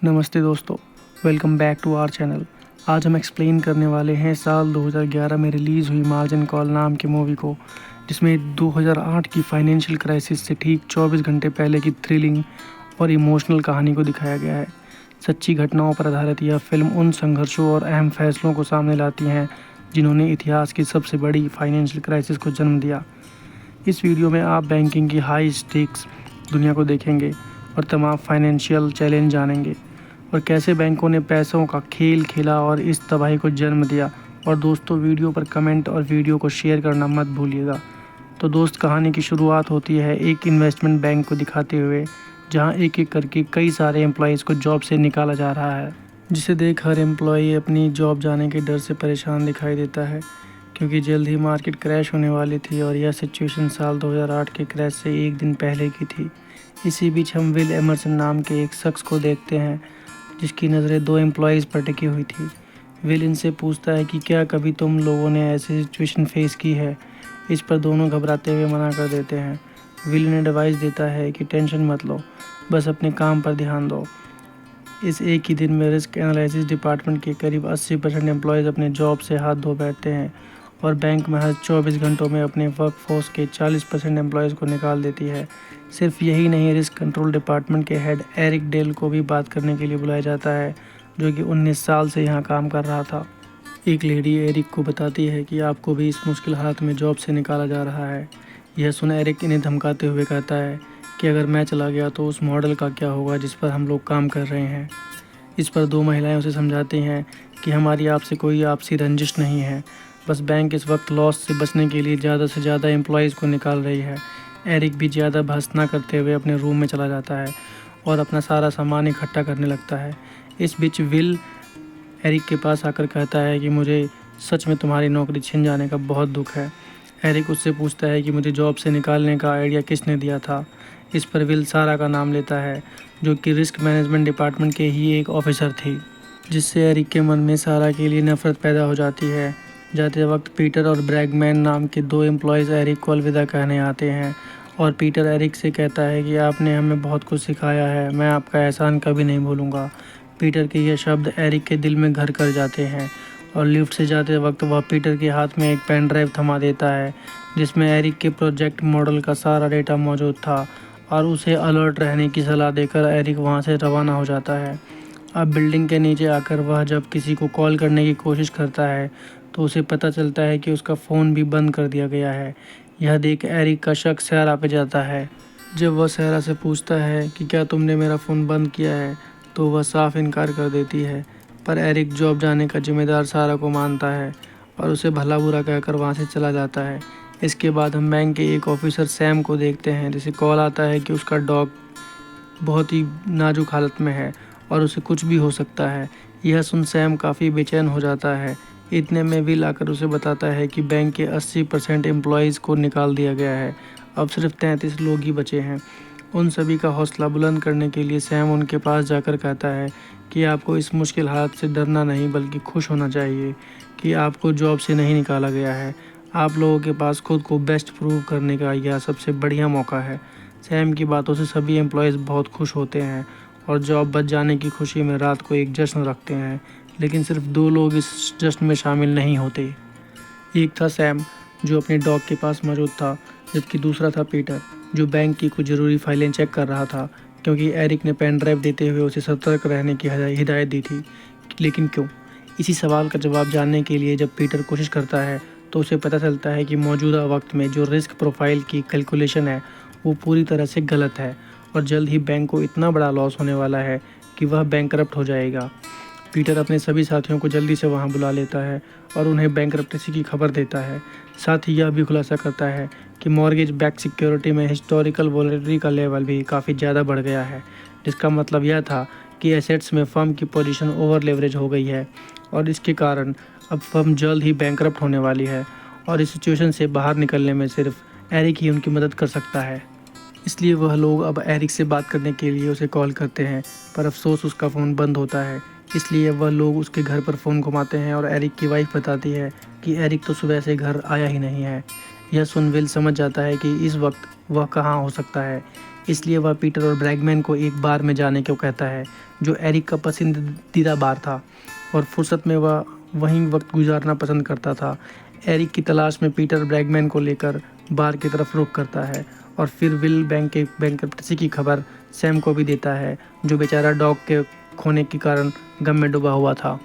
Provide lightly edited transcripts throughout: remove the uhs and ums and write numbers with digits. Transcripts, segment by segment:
नमस्ते दोस्तों, welcome back to our channel. आज हम एक्सप्लेन करने वाले हैं साल 2011 में रिलीज़ हुई मार्जिन कॉल नाम की मूवी को, जिसमें 2008 की फाइनेंशियल क्राइसिस से ठीक 24 घंटे पहले की थ्रिलिंग और इमोशनल कहानी को दिखाया गया है। सच्ची घटनाओं पर आधारित यह फिल्म उन संघर्षों और अहम फैसलों को सामने लाती हैं जिन्होंने इतिहास की सबसे बड़ी फाइनेंशियल क्राइसिस को जन्म दिया। इस वीडियो में आप बैंकिंग की हाई स्टेक्स दुनिया को देखेंगे और तमाम फाइनेंशियल चैलेंज जानेंगे और कैसे बैंकों ने पैसों का खेल खेला और इस तबाही को जन्म दिया। और दोस्तों, वीडियो पर कमेंट और वीडियो को शेयर करना मत भूलिएगा। तो दोस्त, कहानी की शुरुआत होती है एक इन्वेस्टमेंट बैंक को दिखाते हुए, जहां एक एक करके कई सारे एम्प्लॉयज़ को जॉब से निकाला जा रहा है, जिसे देख हर एम्प्लॉई अपनी जॉब जाने के डर से परेशान दिखाई देता है, क्योंकि जल्द ही मार्केट क्रैश होने वाली थी और यह सिचुएशन साल 2008 के क्रैश से एक दिन पहले की थी। इसी बीच हम विल एमरसन नाम के एक शख्स को देखते हैं जिसकी नज़रें दो एम्प्लॉयज़ पर टिकी हुई थी। विल इनसे पूछता है कि क्या कभी तुम लोगों ने ऐसी सिचुएशन फेस की है। इस पर दोनों घबराते हुए मना कर देते हैं। विल इन्हें एडवाइस देता है कि टेंशन मत लो, बस अपने काम पर ध्यान दो। इस एक ही दिन में रिस्क एनालिसिस डिपार्टमेंट के करीब 80% एम्प्लॉयज़ अपने जॉब से हाथ धो बैठते हैं और बैंक में हर 24 घंटों में अपने वर्क फोर्स के 40% एम्प्लॉयज़ को निकाल देती है। सिर्फ यही नहीं, रिस्क कंट्रोल डिपार्टमेंट के हेड एरिक डेल को भी बात करने के लिए बुलाया जाता है, जो कि 19 साल से यहाँ काम कर रहा था। एक लेडी एरिक को बताती है कि आपको भी इस मुश्किल हालात में जॉब से निकाला जा रहा है। यह सुन एरिक इन्हें धमकाते हुए कहता है कि अगर मैं चला गया तो उस मॉडल का क्या होगा जिस पर हम लोग काम कर रहे हैं। इस पर दो महिलाएं उसे समझाती हैं कि हमारी आपसे कोई आपसी रंजिश नहीं है, बस बैंक इस वक्त लॉस से बचने के लिए ज़्यादा से ज़्यादा एम्प्लॉयज़ को निकाल रही है। एरिक भी ज़्यादा बहस ना करते हुए अपने रूम में चला जाता है और अपना सारा सामान इकट्ठा करने लगता है। इस बीच विल एरिक के पास आकर कहता है कि मुझे सच में तुम्हारी नौकरी छिन जाने का बहुत दुख है। एरिक उससे पूछता है कि मुझे जॉब से निकालने का आइडिया किसने दिया था। इस पर विल सारा का नाम लेता है, जो कि रिस्क मैनेजमेंट डिपार्टमेंट के ही एक ऑफिसर थी, जिससे एरिक के मन में सारा के लिए नफरत पैदा हो जाती है। जाते वक्त पीटर और ब्रैगमैन नाम के दो एम्प्लॉयज़ एरिक को अलविदा कहने आते हैं और पीटर एरिक से कहता है कि आपने हमें बहुत कुछ सिखाया है, मैं आपका एहसान कभी नहीं भूलूंगा। पीटर के ये शब्द एरिक के दिल में घर कर जाते हैं और लिफ्ट से जाते वक्त वह पीटर के हाथ में एक पेन ड्राइव थमा देता है, जिसमें एरिक के प्रोजेक्ट मॉडल का सारा डेटा मौजूद था और उसे अलर्ट रहने की सलाह देकर एरिक वहाँ से रवाना हो जाता है। अब बिल्डिंग के नीचे आकर वह जब किसी को कॉल करने की कोशिश करता है तो उसे पता चलता है कि उसका फ़ोन भी बंद कर दिया गया है। यह देख एरिक का शक सहरा पे जाता है। जब वह सहरा से पूछता है कि क्या तुमने मेरा फ़ोन बंद किया है, तो वह साफ इनकार कर देती है। पर एरिक जॉब जाने का जिम्मेदार सहरा को मानता है और उसे भला बुरा कहकर वहाँ से चला जाता है। इसके बाद हम बैंक के एक ऑफिसर सैम को देखते हैं, जिसे कॉल आता है कि उसका डॉग बहुत ही नाजुक हालत में है और उसे कुछ भी हो सकता है। यह सुन सैम काफ़ी बेचैन हो जाता है। इतने में विल आकर उसे बताता है कि बैंक के 80% एम्प्लॉयज़ को निकाल दिया गया है, अब सिर्फ 33 लोग ही बचे हैं। उन सभी का हौसला बुलंद करने के लिए सैम उनके पास जाकर कहता है कि आपको इस मुश्किल हालत से डरना नहीं बल्कि खुश होना चाहिए कि आपको जॉब से नहीं निकाला गया है। आप लोगों के पास खुद को बेस्ट प्रूव करने का यह सबसे बढ़िया मौका है। सैम की बातों से सभी एम्प्लॉयज़ बहुत खुश होते हैं और जॉब बच जाने की खुशी में रात को एक जश्न रखते हैं, लेकिन सिर्फ दो लोग इस जश्न में शामिल नहीं होते। एक था सैम, जो अपने डॉग के पास मौजूद था, जबकि दूसरा था पीटर, जो बैंक की कुछ ज़रूरी फाइलें चेक कर रहा था, क्योंकि एरिक ने पेन ड्राइव देते हुए उसे सतर्क रहने की हिदायत दी थी। लेकिन क्यों? इसी सवाल का जवाब जानने के लिए जब पीटर कोशिश करता है तो उसे पता चलता है कि मौजूदा वक्त में जो रिस्क प्रोफाइल की कैलकुलेशन है वो पूरी तरह से गलत है और जल्द ही बैंक को इतना बड़ा लॉस होने वाला है कि वह बैंकरप्ट हो जाएगा। पीटर अपने सभी साथियों को जल्दी से वहां बुला लेता है और उन्हें बैंकरप्टेसी की खबर देता है। साथ ही यह भी खुलासा करता है कि मॉर्गेज बैक सिक्योरिटी में हिस्टोरिकल वॉलेटिलिटी का लेवल भी काफ़ी ज़्यादा बढ़ गया है, जिसका मतलब यह था कि एसेट्स में फर्म की पोजीशन ओवर लेवरेज हो गई है और इसके कारण अब फर्म जल्द ही बैंकरप्ट होने वाली है और इस सिचुएशन से बाहर निकलने में सिर्फ एरिक ही उनकी मदद कर सकता है। इसलिए वह लोग अब एरिक से बात करने के लिए उसे कॉल करते हैं, पर अफसोस उसका फ़ोन बंद होता है। इसलिए वह लोग उसके घर पर फ़ोन घुमाते हैं और एरिक की वाइफ बताती है कि एरिक तो सुबह से घर आया ही नहीं है। यह सुन विल समझ जाता है कि इस वक्त वह कहाँ हो सकता है। इसलिए वह पीटर और ब्रैगमैन को एक बार में जाने को कहता है, जो एरिक का पसंदीदा बार था, और फुर्सत में वह वहीं वक्त गुजारना पसंद करता था। एरिक की तलाश में पीटर ब्रैगमैन को लेकर बार की तरफ रुख करता है और फिर विल बैंक के बैंकरप्सी की खबर सैम को भी देता है, जो बेचारा डॉग के खोने के कारण गम में डूबा हुआ था।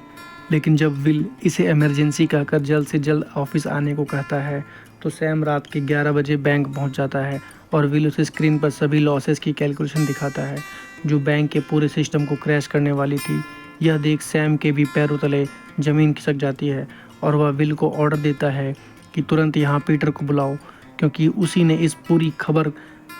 लेकिन जब विल इसे इमरजेंसी कहकर जल्द से जल्द ऑफिस आने को कहता है, तो सैम रात के 11 बजे बैंक पहुंच जाता है और विल उसे स्क्रीन पर सभी लॉसेस की कैलकुलेशन दिखाता है, जो बैंक के पूरे सिस्टम को क्रैश करने वाली थी। यह देख सैम के भी पैरों तले ज़मीन खिसक जाती है और वह विल को ऑर्डर देता है कि तुरंत यहाँ पीटर को बुलाओ, क्योंकि उसी ने इस पूरी खबर,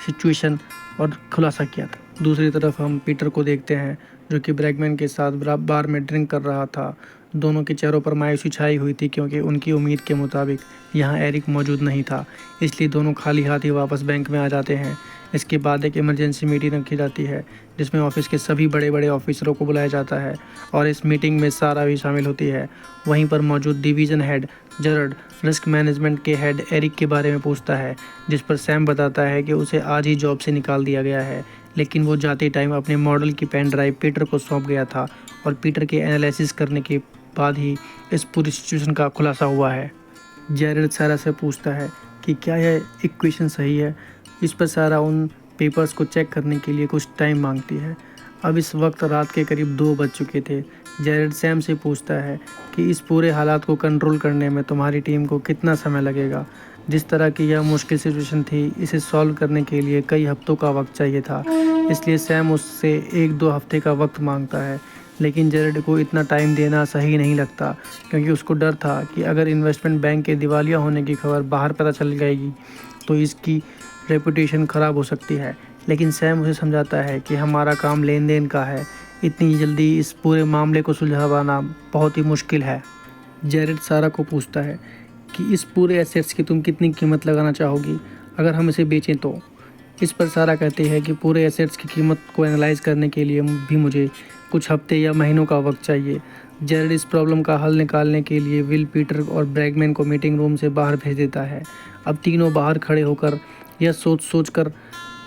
सिचुएशन और खुलासा किया था। दूसरी तरफ हम पीटर को देखते हैं, जो कि ब्रैगमैन के साथ बार में ड्रिंक कर रहा था। दोनों के चेहरों पर मायूसी छाई हुई थी, क्योंकि उनकी उम्मीद के मुताबिक यहाँ एरिक मौजूद नहीं था, इसलिए दोनों खाली हाथ ही वापस बैंक में आ जाते हैं। इसके बाद एक इमरजेंसी मीटिंग रखी जाती है, जिसमें ऑफिस के सभी बड़े बड़े ऑफिसरों को बुलाया जाता है और इस मीटिंग में सारा भी शामिल होती है। वहीं पर मौजूद डिवीज़न हेड जरड रिस्क मैनेजमेंट के हेड एरिक के बारे में पूछता है, जिस पर सैम बताता है कि उसे आज ही जॉब से निकाल दिया गया है, लेकिन वो जाते टाइम अपने मॉडल की पेन ड्राइव पीटर को सौंप गया था और पीटर के एनालिसिस करने के बाद ही इस पूरी सिचुएशन का खुलासा हुआ है। जैरेड सारा से पूछता है कि क्या यह इक्वेशन सही है। इस पर सारा उन पेपर्स को चेक करने के लिए कुछ टाइम मांगती है। अब इस वक्त रात के करीब 2 बज चुके थे। जैरेड सैम से पूछता है कि इस पूरे हालात को कंट्रोल करने में तुम्हारी टीम को कितना समय लगेगा। जिस तरह की यह मुश्किल सिचुएशन थी, इसे सॉल्व करने के लिए कई हफ्तों का वक्त चाहिए था, इसलिए सैम उससे 1-2 हफ्ते का वक्त मांगता है। लेकिन जैरेड को इतना टाइम देना सही नहीं लगता, क्योंकि उसको डर था कि अगर इन्वेस्टमेंट बैंक के दिवालिया होने की खबर बाहर पता चल जाएगी तो इसकी रेपुटेशन ख़राब हो सकती है। लेकिन सैम उसे समझाता है कि हमारा काम लेन देन का है, इतनी जल्दी इस पूरे मामले को सुलझाना बहुत ही मुश्किल है। जैरेड सारा को पूछता है कि इस पूरे एसेट्स की तुम कितनी कीमत लगाना चाहोगी अगर हम इसे बेचें तो। इस पर सारा कहती है कि पूरे एसेट्स की कीमत को एनालाइज करने के लिए भी मुझे कुछ हफ्ते या महीनों का वक्त चाहिए। जैरेड इस प्रॉब्लम का हल निकालने के लिए विल, पीटर और ब्रैगमैन को मीटिंग रूम से बाहर भेज देता है। अब तीनों बाहर खड़े होकर यह सोच कर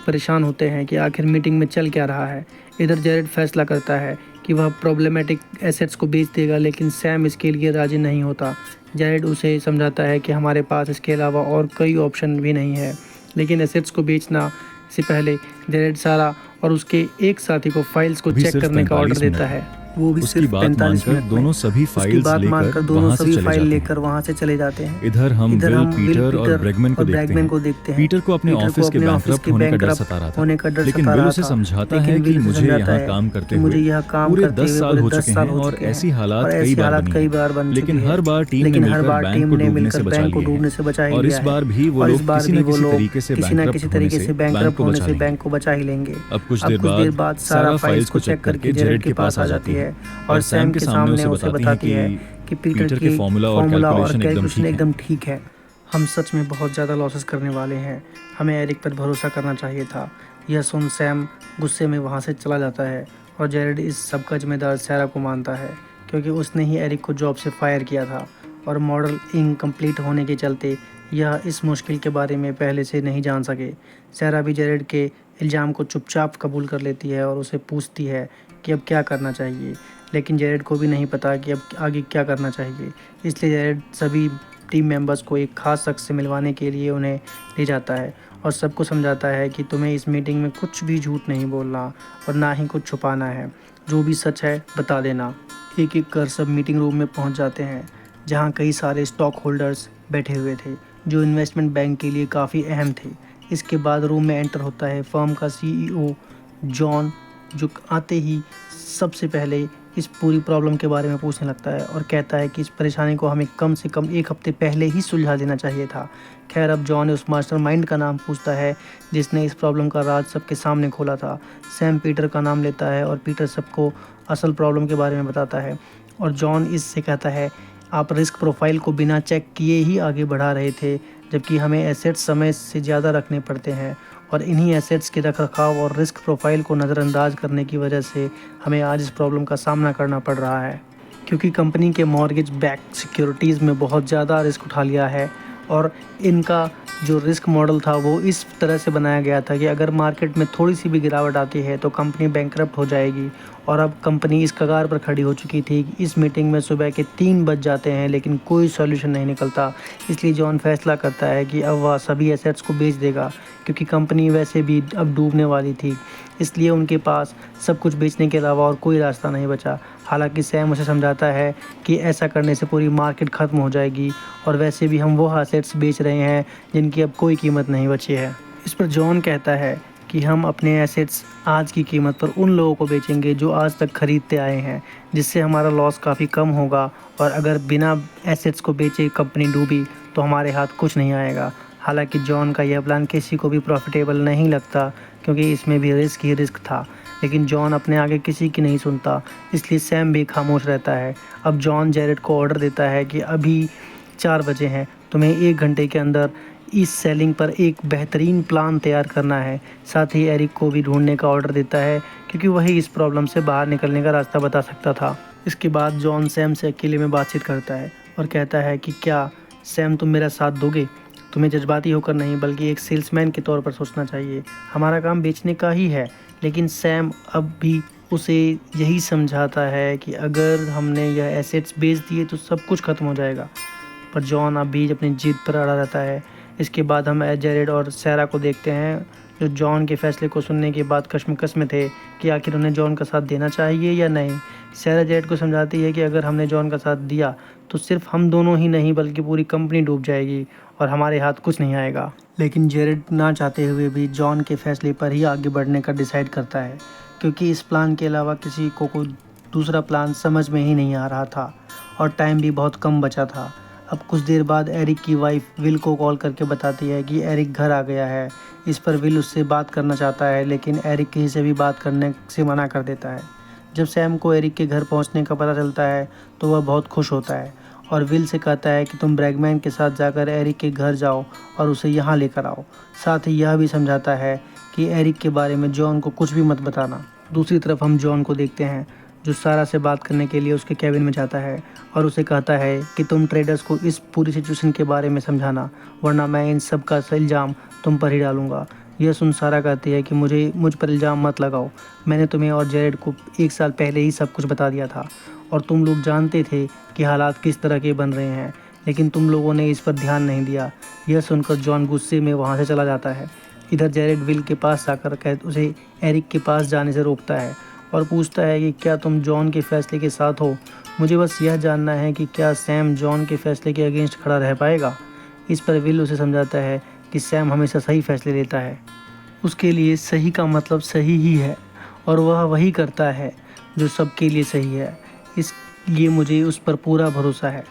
परेशान होते हैं कि आखिर मीटिंग में चल क्या रहा है। इधर जैरेड फैसला करता है कि वह प्रॉब्लमेटिक एसेट्स को बेच देगा, लेकिन सैम इसके लिए राजी नहीं होता। जैरेड उसे समझाता है कि हमारे पास इसके अलावा और कई ऑप्शन भी नहीं है, लेकिन एसेट्स को बेचना से पहले जैरेड सारा और उसके एक साथी को फाइल्स को चेक करने का ऑर्डर देता है। वो भी सिर्फ 45 मिनट में। दोनों सभी फाइल्स लेकर वहाँ से चले जाते हैं। इधर हम विल, पीटर और ब्रैगमैन को देखते हैं। पीटर को अपने ऑफिस के बैंकरप्ट होने का डर सता रहा था, लेकिन विल उसे समझाता है कि मुझे यहाँ काम करते हुए पूरे 10 साल हो चुके हैं और ऐसी हालात कई बार बनी, लेकिन हर बार टीम ने मिलकर बैंक को डूबने से बचा लिया, और इस बार भी वो लोग किसी न किसी तरीके से बैंकरप्ट होने से बैंक को बचा ही लेंगे। अब कुछ देर बाद सारा फाइल्स को चेक करके जैरेड के पास आ जाती है और सैम के सामने उसे बताती है कि पीटर की फॉर्मूला और कैलकुलेशन एकदम ठीक है। हम सच में बहुत ज़्यादा लॉसेस करने वाले हैं, हमें एरिक पर भरोसा करना चाहिए था। यह सुन सैम गुस्से में वहाँ से चला जाता है और जैरेड इस सब का जिम्मेदार सारा को मानता है, क्योंकि उसने ही एरिक को जॉब से फायर किया था और मॉडल इनकम्प्लीट होने के चलते यह इस मुश्किल के बारे में पहले से नहीं जान सके। सारा भी जैरेड के इल्ज़ाम को चुपचाप कबूल कर लेती है और उसे पूछती है कि अब क्या करना चाहिए, लेकिन जैरेड को भी नहीं पता कि अब आगे क्या करना चाहिए। इसलिए जैरेड सभी टीम मेंबर्स को एक ख़ास शख्स से मिलवाने के लिए उन्हें ले जाता है और सबको समझाता है कि तुम्हें इस मीटिंग में कुछ भी झूठ नहीं बोलना और ना ही कुछ छुपाना है, जो भी सच है बता देना। एक एक कर सब मीटिंग रूम में पहुंच जाते हैं, जहां कई सारे स्टॉक होल्डर्स बैठे हुए थे, जो इन्वेस्टमेंट बैंक के लिए काफ़ी अहम थे। इसके बाद रूम में एंटर होता है फर्म का CEO जॉन, जो आते ही सबसे पहले इस पूरी प्रॉब्लम के बारे में पूछने लगता है और कहता है कि इस परेशानी को हमें कम से कम 1 हफ्ते पहले ही सुलझा देना चाहिए था। खैर, अब जॉन उस मास्टरमाइंड का नाम पूछता है जिसने इस प्रॉब्लम का राज सबके सामने खोला था। सैम पीटर का नाम लेता है और पीटर सबको असल प्रॉब्लम के बारे में बताता है और जॉन इससे कहता है, आप रिस्क प्रोफाइल को बिना चेक किए ही आगे बढ़ा रहे थे, जबकि हमें एसेट्स समय से ज़्यादा रखने पड़ते हैं और इन्हीं एसेट्स के रखरखाव और रिस्क प्रोफाइल को नज़रअंदाज करने की वजह से हमें आज इस प्रॉब्लम का सामना करना पड़ रहा है, क्योंकि कंपनी के मॉर्गेज बैक सिक्योरिटीज़ में बहुत ज़्यादा रिस्क उठा लिया है और इनका जो रिस्क मॉडल था वो इस तरह से बनाया गया था कि अगर मार्केट में थोड़ी सी भी गिरावट आती है तो कंपनी बैंकरप्ट हो जाएगी। और अब कंपनी इस कगार पर खड़ी हो चुकी थी। इस मीटिंग में सुबह के 3 बज जाते हैं लेकिन कोई सॉल्यूशन नहीं निकलता। इसलिए जॉन फैसला करता है कि अब वह सभी एसेट्स को बेच देगा, क्योंकि कंपनी वैसे भी अब डूबने वाली थी। इसलिए उनके पास सब कुछ बेचने के अलावा और कोई रास्ता नहीं बचा। हालांकि सैम उसे समझाता है कि ऐसा करने से पूरी मार्केट ख़त्म हो जाएगी और वैसे भी हम वो एसेट्स बेच रहे हैं जिनकी अब कोई कीमत नहीं बची है। इस पर जॉन कहता है कि हम अपने एसेट्स आज की कीमत पर उन लोगों को बेचेंगे जो आज तक खरीदते आए हैं, जिससे हमारा लॉस काफ़ी कम होगा। और अगर बिना एसेट्स को बेचे कंपनी डूबी तो हमारे हाथ कुछ नहीं आएगा। हालांकि जॉन का यह प्लान किसी को भी प्रॉफिटेबल नहीं लगता, क्योंकि इसमें भी रिस्क ही रिस्क था। लेकिन जॉन अपने आगे किसी की नहीं सुनता, इसलिए सैम भी खामोश रहता है। अब जॉन जेरेड को ऑर्डर देता है कि अभी 4 बजे हैं, तुम्हें 1 घंटे के अंदर इस सेलिंग पर एक बेहतरीन प्लान तैयार करना है। साथ ही एरिक को भी ढूंढने का ऑर्डर देता है, क्योंकि वही इस प्रॉब्लम से बाहर निकलने का रास्ता बता सकता था। इसके बाद जॉन सैम से अकेले में बातचीत करता है और कहता है कि क्या सैम तुम मेरा साथ दोगे? तुम्हें जज्बाती होकर नहीं बल्कि एक सेल्समैन के तौर पर सोचना चाहिए। हमारा काम बेचने का ही है। लेकिन सैम अब भी उसे यही समझाता है कि अगर हमने यह एसेट्स बेच दिए तो सब कुछ ख़त्म हो जाएगा। पर जॉन अब भी अपनी जिद पर अड़ा रहता है। इसके बाद हम जेरेड और सैरा को देखते हैं, जो जॉन के फैसले को सुनने के बाद कश्मकश में थे कि आखिर उन्हें जॉन का साथ देना चाहिए या नहीं। सैरा जेरेड को समझाती है कि अगर हमने जॉन का साथ दिया तो सिर्फ हम दोनों ही नहीं बल्कि पूरी कंपनी डूब जाएगी और हमारे हाथ कुछ नहीं आएगा। लेकिन जेरेड ना चाहते हुए भी जॉन के फैसले पर ही आगे बढ़ने का डिसाइड करता है, क्योंकि इस प्लान के अलावा किसी को कोई दूसरा प्लान समझ में ही नहीं आ रहा था और टाइम भी बहुत कम बचा था। अब कुछ देर बाद एरिक की वाइफ विल को कॉल करके बताती है कि एरिक घर आ गया है। इस पर विल उससे बात करना चाहता है, लेकिन एरिक किसी से भी बात करने से मना कर देता है। जब सैम को एरिक के घर पहुंचने का पता चलता है तो वह बहुत खुश होता है और विल से कहता है कि तुम ब्रैगमैन के साथ जाकर एरिक के घर जाओ और उसे यहाँ लेकर आओ। साथ ही यह भी समझाता है कि एरिक के बारे में जॉन को कुछ भी मत बताना। दूसरी तरफ हम जॉन को देखते हैं, जो सारा से बात करने के लिए उसके कैबिन में जाता है और उसे कहता है कि तुम ट्रेडर्स को इस पूरी सिचुएशन के बारे में समझाना, वरना मैं इन सब का इल्ज़ाम तुम पर ही डालूंगा। यह सुन सारा कहती है कि मुझ पर इल्ज़ाम मत लगाओ। मैंने तुम्हें और जेरेड को 1 साल पहले ही सब कुछ बता दिया था और तुम लोग जानते थे कि हालात किस तरह के बन रहे हैं, लेकिन तुम लोगों ने इस पर ध्यान नहीं दिया। यह सुनकर जॉन गुस्से में वहाँ से चला जाता है। इधर जेरेड विल के पास जाकर उसे एरिक के पास जाने से रोकता है और पूछता है कि क्या तुम जॉन के फैसले के साथ हो? मुझे बस यह जानना है कि क्या सैम जॉन के फैसले के अगेंस्ट खड़ा रह पाएगा। इस पर विल उसे समझाता है कि सैम हमेशा सही फैसले लेता है। उसके लिए सही का मतलब सही ही है और वह वही करता है जो सबके लिए सही है। इसलिए मुझे उस पर पूरा भरोसा है।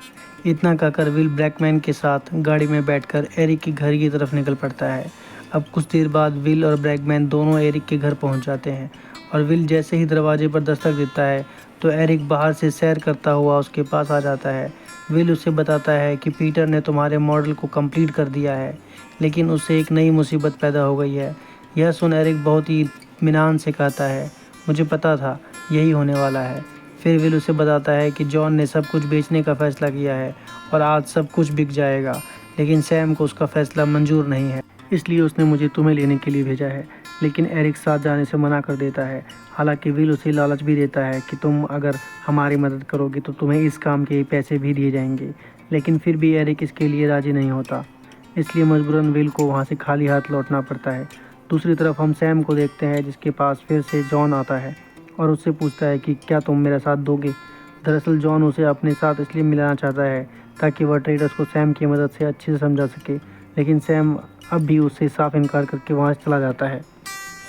इतना कहकर विल ब्रैगमैन के साथ गाड़ी में बैठकर एरिक के घर की तरफ निकल पड़ता है। अब कुछ देर बाद विल और ब्रैगमैन दोनों एरिक के घर पहुंच जाते हैं और विल जैसे ही दरवाजे पर दस्तक देता है तो एरिक बाहर से सैर करता हुआ उसके पास आ जाता है। विल उसे बताता है कि पीटर ने तुम्हारे मॉडल को कंप्लीट कर दिया है, लेकिन उससे एक नई मुसीबत पैदा हो गई है। यह सुन एरिक बहुत ही इत्मीनान से कहता है, मुझे पता था यही होने वाला है। फिर विल उसे बताता है कि जॉन ने सब कुछ बेचने का फ़ैसला किया है और आज सब कुछ बिक जाएगा, लेकिन सैम को उसका फ़ैसला मंजूर नहीं है, इसलिए उसने मुझे तुम्हें लेने के लिए भेजा है। लेकिन एरिक साथ जाने से मना कर देता है। हालांकि विल उसे लालच भी देता है कि तुम अगर हमारी मदद करोगे तो तुम्हें इस काम के पैसे भी दिए जाएंगे, लेकिन फिर भी एरिक इसके लिए राज़ी नहीं होता। इसलिए मजबूरन विल को वहाँ से खाली हाथ लौटना पड़ता है। दूसरी तरफ हम सैम को देखते हैं, जिसके पास फिर से जॉन आता है और उससे पूछता है कि क्या तुम मेरा साथ दोगे। दरअसल जॉन उसे अपने साथ इसलिए मिलाना चाहता है ताकि वह ट्रेडर्स को सैम की मदद से अच्छे से समझा सके, लेकिन सैम अब भी उससे साफ इनकार करके वहाँ से चला जाता है।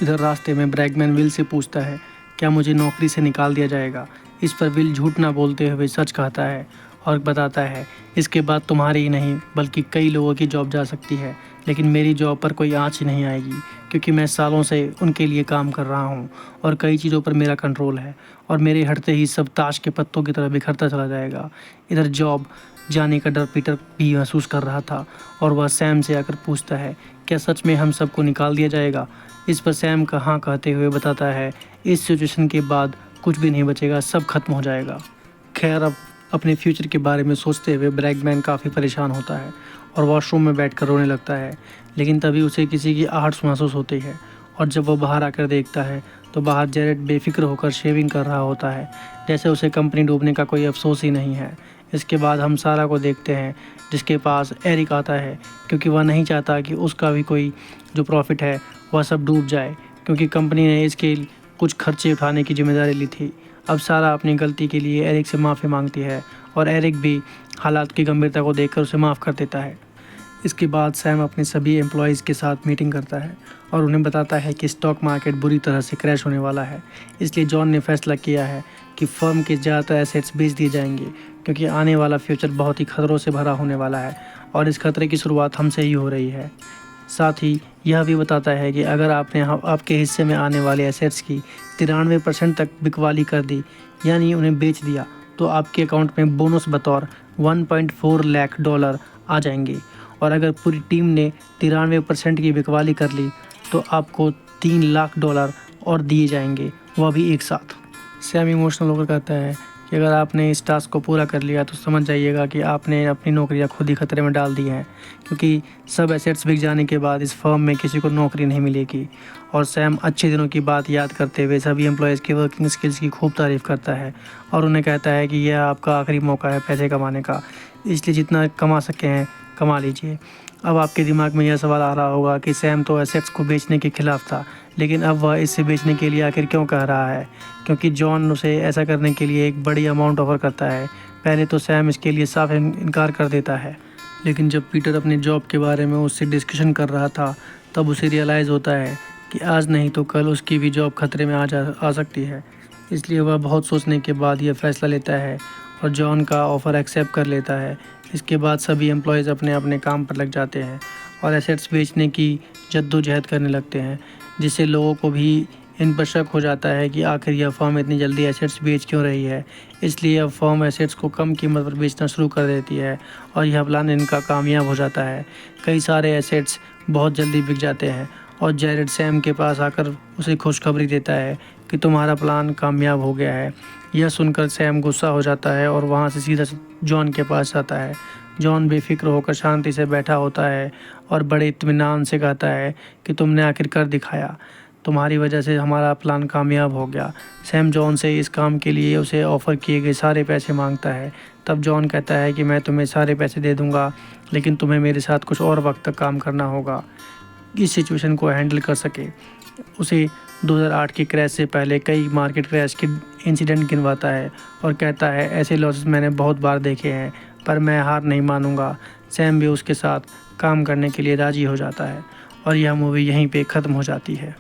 इधर रास्ते में ब्रैगमैन विल से पूछता है, क्या मुझे नौकरी से निकाल दिया जाएगा? इस पर विल झूठ ना बोलते हुए सच कहता है और बताता है, इसके बाद तुम्हारी ही नहीं बल्कि कई लोगों की जॉब जा सकती है, लेकिन मेरी जॉब पर कोई आँच ही नहीं आएगी, क्योंकि मैं सालों से उनके लिए काम कर रहा हूँ और कई चीज़ों पर मेरा कंट्रोल है और मेरे हटते ही सब ताश के पत्तों की तरह बिखरता चला जाएगा। इधर जॉब जाने का डर पीटर भी महसूस कर रहा था और वह सैम से आकर पूछता है, क्या सच में हम सबको निकाल दिया जाएगा? इस पर सैम का हाँ कहते हुए बताता है, इस सिचुएशन के बाद कुछ भी नहीं बचेगा, सब खत्म हो जाएगा। खैर अब अपने फ्यूचर के बारे में सोचते हुए ब्रैगमैन काफ़ी परेशान होता है और वॉशरूम में बैठकर रोने लगता है। लेकिन तभी उसे किसी की आहट महसूस होती है और जब वो बाहर आकर देखता है तो बाहर जेरेड बेफिक्र होकर शेविंग कर रहा होता है, जैसे उसे कंपनी डूबने का कोई अफसोस ही नहीं है। इसके बाद हम सारा को देखते हैं जिसके पास एरिक आता है, क्योंकि वह नहीं चाहता कि उसका भी कोई जो प्रॉफिट है वह सब डूब जाए, क्योंकि कंपनी ने इसके कुछ खर्चे उठाने की जिम्मेदारी ली थी। अब सारा अपनी गलती के लिए एरिक से माफ़ी मांगती है और एरिक भी हालात की गंभीरता को देखकर उसे माफ़ कर देता है। इसके बाद सैम अपने सभी एम्प्लॉयज़ के साथ मीटिंग करता है और उन्हें बताता है कि स्टॉक मार्केट बुरी तरह से क्रैश होने वाला है। इसलिए जॉन ने फैसला किया है कि फर्म के ज़्यादातर एसेट्स बेच दिए जाएंगे, क्योंकि आने वाला फ्यूचर बहुत ही खतरों से भरा होने वाला है और इस खतरे की शुरुआत हमसे ही हो रही है। साथ ही यह भी बताता है कि अगर आपने आपके हिस्से में आने वाले एसेट्स की 93% तक बिकवाली कर दी, यानी उन्हें बेच दिया, तो आपके अकाउंट में बोनस बतौर $1.4 लाख आ जाएंगे। और अगर पूरी टीम ने 93% की बिकवाली कर ली तो आपको $3 लाख और दिए जाएंगे, वह भी एक साथ। सैम इमोशनल होकर कहता है कि अगर आपने इस टास्क को पूरा कर लिया तो समझ जाइएगा कि आपने अपनी नौकरियां खुद ही खतरे में डाल दी हैं, क्योंकि सब एसेट्स बिक जाने के बाद इस फर्म में किसी को नौकरी नहीं मिलेगी। और सैम अच्छे दिनों की बात याद करते हुए सभी एम्प्लॉयज़ की वर्किंग स्किल्स की खूब तारीफ़ करता है और उन्हें कहता है कि यह आपका आखिरी मौका है पैसे कमाने का, इसलिए जितना कमा सके हैं कमा लीजिए। अब आपके दिमाग में यह सवाल आ रहा होगा कि सैम तो एसेट्स को बेचने के खिलाफ था, लेकिन अब वह इसे बेचने के लिए आखिर क्यों कह रहा है? क्योंकि जॉन उसे ऐसा करने के लिए एक बड़ी अमाउंट ऑफ़र करता है। पहले तो सैम इसके लिए साफ इनकार कर देता है, लेकिन जब पीटर अपनी जॉब के बारे में उससे डिस्कशन कर रहा था तब उसे रियलाइज़ होता है कि आज नहीं तो कल उसकी भी जॉब खतरे में आ सकती है। इसलिए वह बहुत सोचने के बाद यह फ़ैसला लेता है और जॉन का ऑफ़र एक्सेप्ट कर लेता है। इसके बाद सभी एम्प्लॉयज़ अपने अपने काम पर लग जाते हैं और एसेट्स बेचने की जद्दोजहद करने लगते हैं, जिससे लोगों को भी इन पर शक हो जाता है कि आखिर यह फर्म इतनी जल्दी एसेट्स बेच क्यों रही है। इसलिए अब फर्म एसेट्स को कम कीमत पर बेचना शुरू कर देती है और यह प्लान इनका कामयाब हो जाता है। कई सारे एसेट्स बहुत जल्दी बिक जाते हैं और जेरेड सैम के पास आकर उसे खुशखबरी देता है कि तुम्हारा प्लान कामयाब हो गया है। यह सुनकर सैम गुस्सा हो जाता है और वहाँ से सीधा जॉन के पास जाता है। जॉन बेफिक्र होकर शांति से बैठा होता है और बड़े इत्मीनान से कहता है कि तुमने आखिर कर दिखाया, तुम्हारी वजह से हमारा प्लान कामयाब हो गया। सैम जॉन से इस काम के लिए उसे ऑफ़र किए गए सारे पैसे मांगता है। तब जॉन कहता है कि मैं तुम्हें सारे पैसे दे दूंगा, लेकिन तुम्हें मेरे साथ कुछ और वक्त तक काम करना होगा। इस सिचुएशन को हैंडल कर सके उसे 2008 के क्रैश से पहले कई मार्केट क्रैश के इंसिडेंट गिनवाता है और कहता है ऐसे लॉसेस मैंने बहुत बार देखे हैं, पर मैं हार नहीं मानूंगा। सैम भी उसके साथ काम करने के लिए राज़ी हो जाता है और यह मूवी यहीं पे ख़त्म हो जाती है।